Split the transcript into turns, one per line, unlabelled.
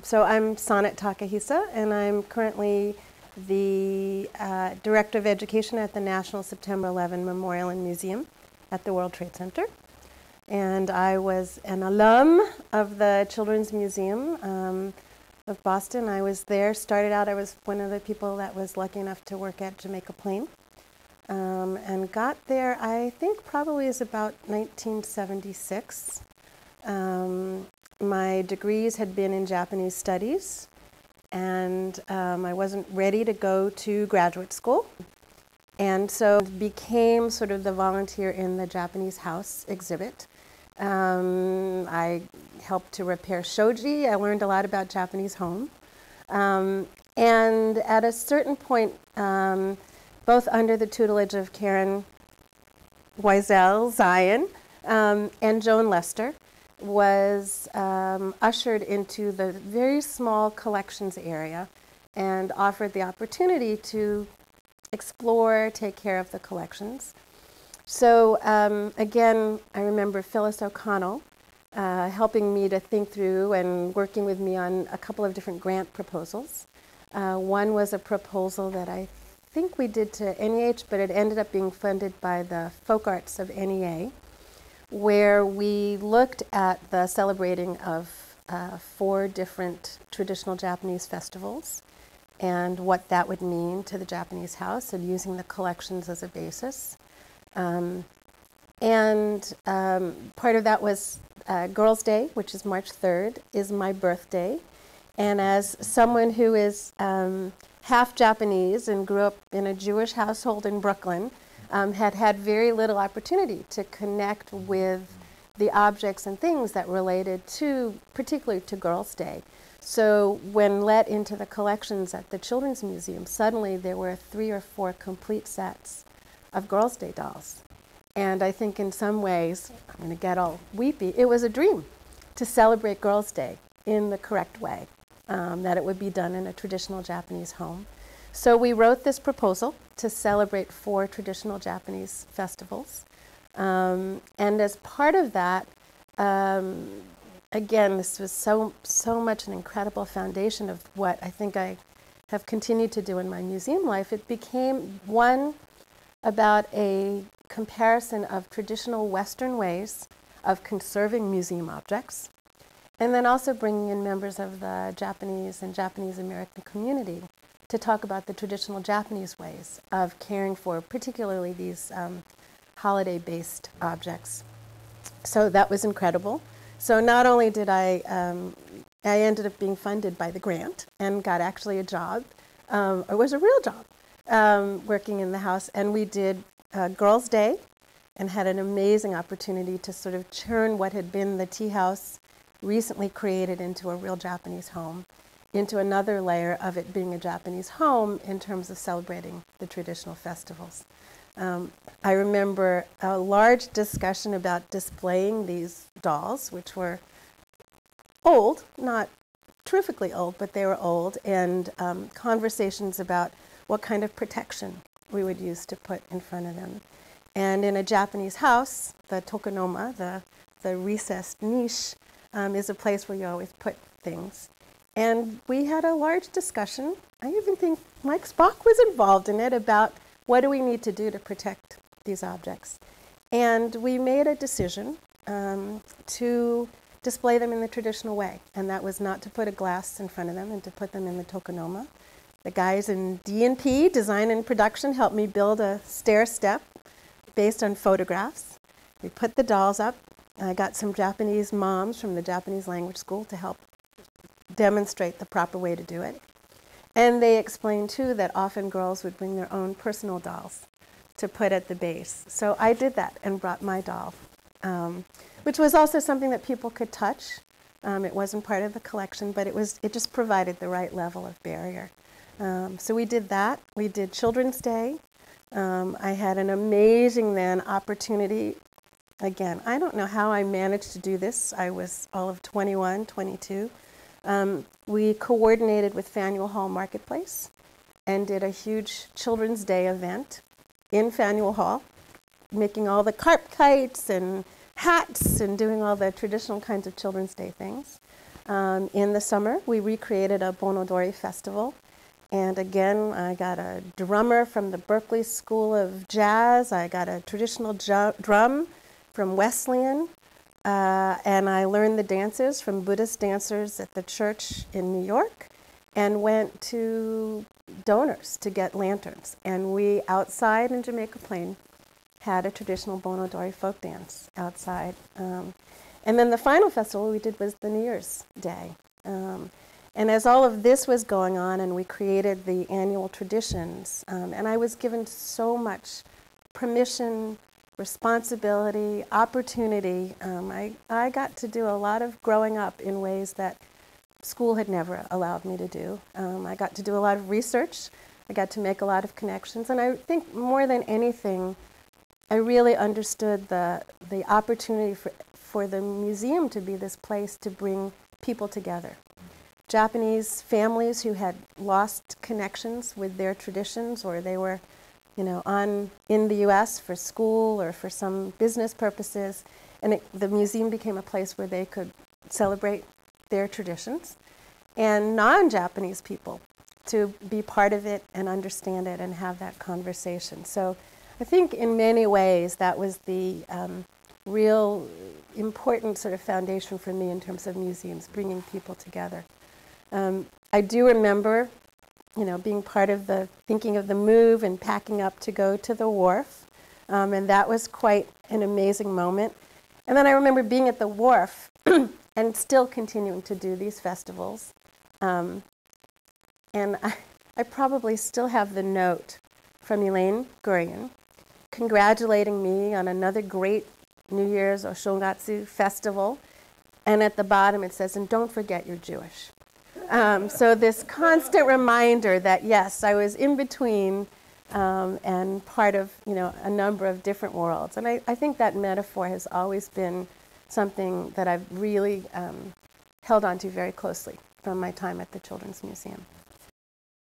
So I'm Sonnet Takahisa, and I'm currently the Director of Education at the National September 11 Memorial and Museum at the World Trade Center. And I was an alum of the Children's Museum of Boston. I was there, started out, I was one of the people that was lucky enough to work at Jamaica Plain. And got there, I think probably is about 1976. My degrees had been in Japanese studies, and I wasn't ready to go to graduate school. And so became sort of the volunteer in the Japanese house exhibit. I helped to repair shoji. I learned a lot about Japanese home. And at a certain point, both under the tutelage of Karen Wiesel Zion and Joan Lester, was ushered into the very small collections area and offered the opportunity to explore, take care of the collections. So again, I remember Phyllis O'Connell helping me to think through and working with me on a couple of different grant proposals. One was a proposal that I think we did to NEH, but it ended up being funded by the Folk Arts of NEA, where we looked at the celebrating of 4 different traditional Japanese festivals and what that would mean to the Japanese house, and using the collections as a basis. Part of that was Girls' Day, which is March 3rd, is my birthday. And as someone who is half Japanese and grew up in a Jewish household in Brooklyn, had had very little opportunity to connect with the objects and things that related to, particularly to Girls' Day. So when let into the collections at the Children's Museum, suddenly there were 3 or 4 complete sets of Girls' Day dolls. And I think in some ways, I'm going to get all weepy, it was a dream to celebrate Girls' Day in the correct way, that it would be done in a traditional Japanese home. So we wrote this proposal to celebrate 4 traditional Japanese festivals. And as part of that, again, this was so much an incredible foundation of what I think I have continued to do in my museum life. It became one about a comparison of traditional Western ways of conserving museum objects, and then also bringing in members of the Japanese and Japanese American community to talk about the traditional Japanese ways of caring for particularly these holiday-based objects. So that was incredible. So not only did I ended up being funded by the grant and got actually a job, it was a real job, working in the house, and we did Girls' Day and had an amazing opportunity to sort of turn what had been the tea house recently created into a real Japanese home, into another layer of it being a Japanese home in terms of celebrating the traditional festivals. I remember a large discussion about displaying these dolls, which were old, not terrifically old, but they were old, and conversations about what kind of protection we would use to put in front of them. And in a Japanese house, the tokonoma, the recessed niche, is a place where you always put things. And we had a large discussion. I even think Mike Spock was involved in it, about what do we need to do to protect these objects. And we made a decision to display them in the traditional way. And that was not to put a glass in front of them and to put them in the tokonoma. The guys in D&P, design and production, helped me build a stair step based on photographs. We put the dolls up. I got some Japanese moms from the Japanese language school to help demonstrate the proper way to do it. And they explained, too, that often girls would bring their own personal dolls to put at the base. So I did that and brought my doll, which was also something that people could touch. It wasn't part of the collection, but it just provided the right level of barrier. So we did that. We did Children's Day. I had an amazing then opportunity. Again, I don't know how I managed to do this. I was all of 21, 22. We coordinated with Faneuil Hall Marketplace and did a huge Children's Day event in Faneuil Hall, making all the carp kites and hats and doing all the traditional kinds of Children's Day things. In the summer, we recreated a Bonodori festival. And again, I got a drummer from the Berklee School of Jazz. I got a traditional drum from Wesleyan. And I learned the dances from Buddhist dancers at the church in New York and went to donors to get lanterns. And we, outside in Jamaica Plain, had a traditional Bonodori folk dance outside. And then the final festival we did was the New Year's Day. And as all of this was going on, and we created the annual traditions, and I was given so much permission, responsibility, opportunity. I got to do a lot of growing up in ways that school had never allowed me to do. I got to do a lot of research. I got to make a lot of connections. And I think more than anything, I really understood the opportunity for the museum to be this place to bring people together. Japanese families who had lost connections with their traditions, or they were, in the U.S. for school or for some business purposes, and the museum became a place where they could celebrate their traditions, and non-Japanese people to be part of it and understand it and have that conversation. So I think in many ways that was the real important sort of foundation for me in terms of museums, bringing people together. I do remember, being part of thinking of the move and packing up to go to the wharf, and that was quite an amazing moment. And then I remember being at the wharf and still continuing to do these festivals. And I probably still have the note from Elaine Gurian congratulating me on another great New Year's or Shongatsu festival. And at the bottom it says, and don't forget you're Jewish. So this constant reminder that, yes, I was in between and part of, a number of different worlds. And I think that metaphor has always been something that I've really held on to very closely from my time at the Children's Museum.